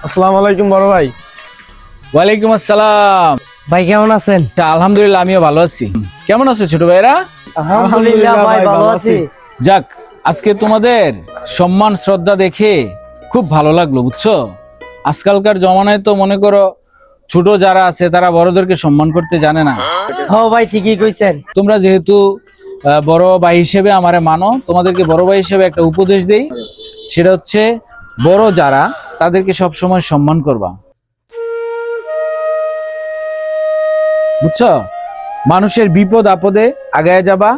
আসসালামু আলাইকুম বড় ভাই। ওয়ালাইকুম আসসালাম। ভাই কেমন আছেন? আলহামদুলিল্লাহ, আমিও ভালো আছি। কেমন আছো ছোট ভাইরা? আলহামদুলিল্লাহ ভাই ভালো আছি। যাক, আজকে তোমাদের সম্মান শ্রদ্ধা দেখে খুব ভালো লাগলো, বুঝছো? আজকালকার জমানায় তো মনে করো ছোট যারা আছে তারা বড়দেরকে সম্মান করতে জানে না। হ্যাঁ ভাই ঠিকই কইছেন। তোমরা যেহেতু বড় ভাই হিসেবে আমারে মানো, তোমাদেরকে বড় ভাই হিসেবে একটা উপদেশ দেই, সেটা হচ্ছে বড় যারা তাদেরকে সব সময় সম্মান করবা, বুঝছো? মানুষের বিপদ আপদে আগায় যাবা।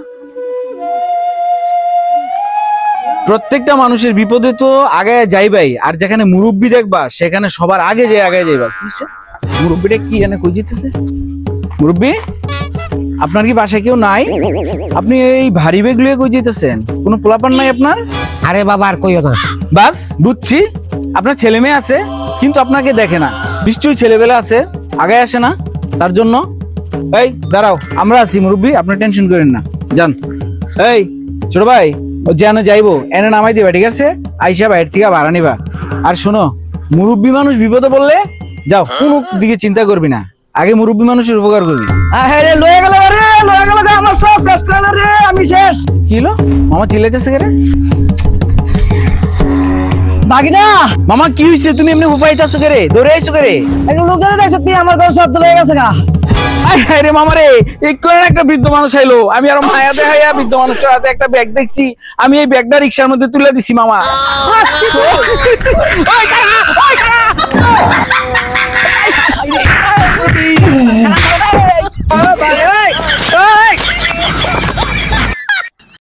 প্রত্যেকটা মানুষের বিপদে তো আগায় যাইবাই, আর যেখানে মুরব্বি দেখবা সেখানে সবার আগে যে আগায় যাইবা। কি হইছে? মুরব্বিটা কি এনে কই জিতেছে? মুরব্বি, আপনার কি বাসায় কেউ নাই? আপনি এই ভারী ব্যাগ লয়ে কই যেতেছেন? কোনো পোলাপান নাই আপনার? আরে বাবা আর কইও না। বাস বুঝছি, আপনার ছেলে মেয়ে আছে কিন্তু আপনাকে দেখে না। নিশ্চয়ই ছেলেবেলা আছে, আগায় আসে না, তার জন্য। এই দাঁড়াও, আমরা আছি মুরব্বি, আপনি টেনশন করেন না, যান। এই ছোট ভাই, ও যেন যাইবো এনে নামাই দিবা, ঠিক আছে? আইসা বাইরে থেকে ভাড়া নিবা। আর শোনো, মুরব্বি মানুষ বিপদে বললে যাও, কোনো দিকে চিন্তা করবি না, আগে মুরব্বি মানুষের উপকার করবি। আরে লয়ে গেল রে, লয়ে গেল রে, আমার সব শেষ করল রে, আমি শেষ। কি হলো? মামা চিল্লাইতেছে কে রে? ভাগিনা, মামা কি হইছে? তুমি এমনি ফুপাইতাছো কে রে? দৌড়ে আইছো কে রে? একটা লোক জানে দেখছ তুই আমার ঘর শব্দ হয়ে গেছে গা। আয় রে মামা রে, এই কোন একটা বৃদ্ধ মানুষ আইলো, আমি আর মায়া দেখাইয়া বৃদ্ধ মানুষটার হাতে একটা ব্যাগ দেখছি, আমি এই ব্যাগটা রিকশার মধ্যে তুলে দিছি মামা। ওই কারা, ওই কারা।